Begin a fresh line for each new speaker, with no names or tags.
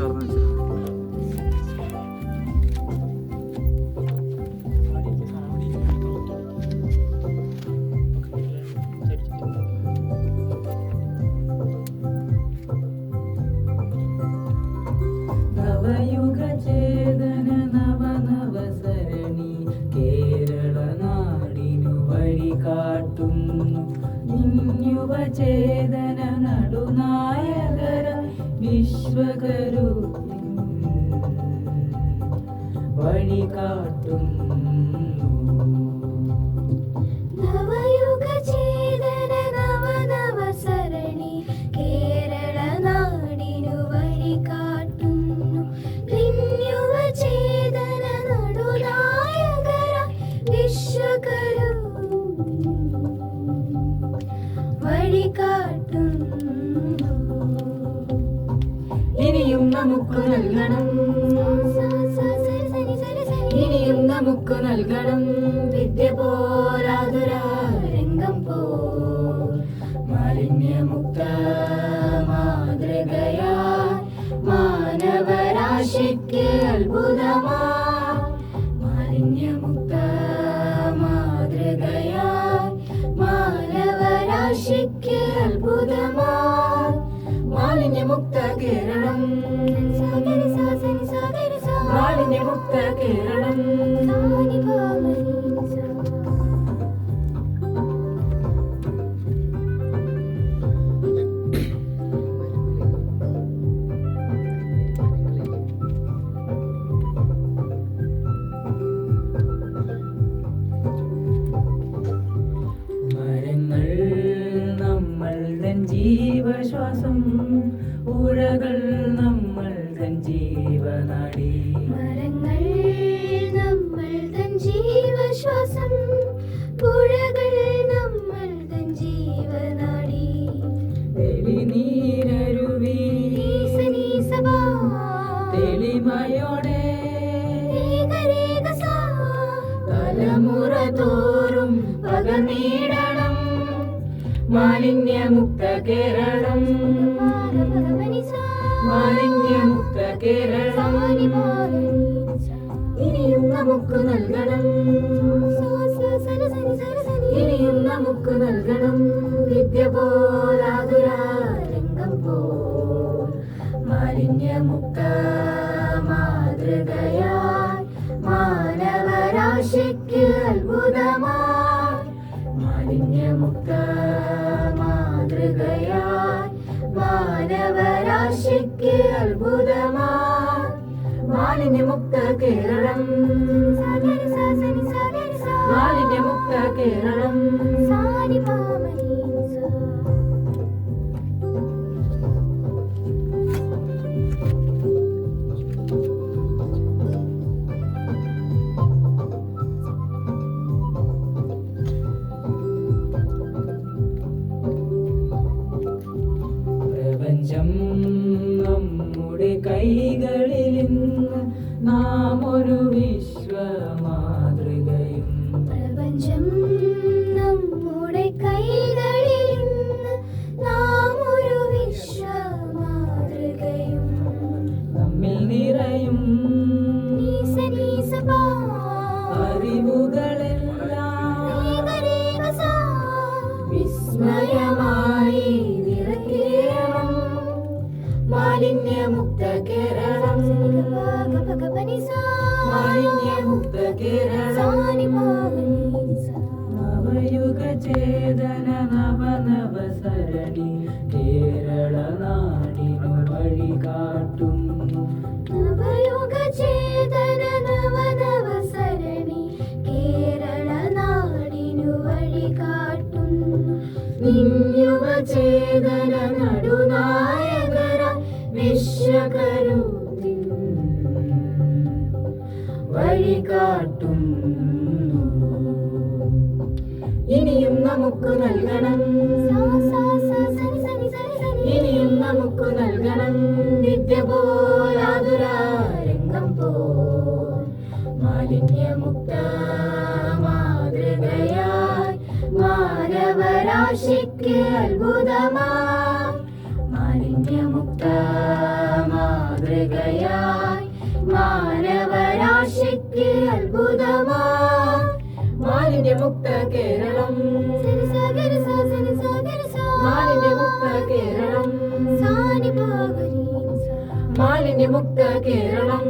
തുറന്നു വെച്ചത്.
നവയുഗ ചേതന നവനവസരണി കേരള നാടിനു വഴി കാട്ടുന്നു. യുവചേതന നടുനായകര വിശ്വകരു വഴി കാട്ടുന്നു.
നവയുഗ ചേതന നവനവസരണി കേരള നാടിനു വഴി കാട്ടുന്നു. യുവചേതന നടുനായകര വിശ്വകരു വഴി കാട്ടുന്നു.
ഇനിയും നമുക്ക് നൽകണം, ഇനിയും നമുക്ക് നൽകണം വിദ്യ പോരാതുരംഗം പോ. മാലിന്യമുക്ത മാതൃകയാ മാനവരാശിക്ക് അത്ഭുതമാ. മാലിന്യമുക്ത മാതൃകയാ മാനവരാശിക്ക് അത്ഭുതമാ. മാലിന്യമുക്ത കേരളം, മാലിന്യമുക്ത കേരളം. മരങ്ങൾ നമ്മൾ തൻ ജീവശ്വാസം, പുഴകൾ നമ്മൾ തൻ ജീവനാടി.
മരങ്ങൾ നമ്മൾ തൻ ജീവശ്വാസം, പുഴകൾ നമ്മൾ തൻ ജീവനാടി.
തെളിനീരരുവി തെളിമയോടെ തലമുറ തോറും പകർന്നിടണം മാലിന്യമുക്ത കേരളം, മാലിന്യമുക്ത കേരളം. ഇനിയും നമുക്ക് നൽകണം, ഇനിയും നമുക്ക് നൽകണം വിദ്യ പോരാതുരംഗം പോ. മാലിന്യമുക്ത മാതൃകയായി മാനവരാശിക്ക് അത്ഭുതമാ. മാലിന്യമുക്ത മാതൃകയായി മാനവരാശിക്ക് അത്ഭുതമാ. മാലിന്യമുക്ത കേരളം, മാലിന്യമുക്ത കേരളം. പ്രപഞ്ചം നമ്മുടെ കൈകളിൽ ഇന്ന് നാം ഒരു വിശ്വമാതൃകയും.
പ്രപഞ്ചം നമ്മുടെ കൈകളിൽ ഇന്ന് നാം ഒരു വിശ്വമാതൃകയും.
നമ്മിൽ നിറയും അറിവുകളെല്ലാം വിസ്മയമായി നിറയ്ക്കണം മാലിന്യമുക്ത കേരളം, മാലിന്യമുക്ത കേരളം. നവയുഗ ചേതന നവനവസരണി കേരള നാടിനു വഴി കാട്ടുന്നു.
നവയുഗ ചേതന നവനവസരണി കേരള നാടിനു വഴി കാട്ടുന്നു.
യുവചേതന നടുനായകര വിശ്വകരു വഴി കാട്ടുന്നു. ഇനിയും നമുക്ക് നൽകണം, ഇനിയും നമുക്ക് നൽകണം വിദ്യ പോരാതുരംഗം പോ. മാലിന്യമുക്ത മാതൃകയായി മാനവരാശിക്ക് അത്ഭുതമാ. മാലിന്യമുക്ത മാതൃക ഒക്കെ അത്ഭുതമാ മാലിന്യമുക്ത കേരളം മാലിന്യമുക്ത കേരളം മാലിന്യമുക്ത കേരളം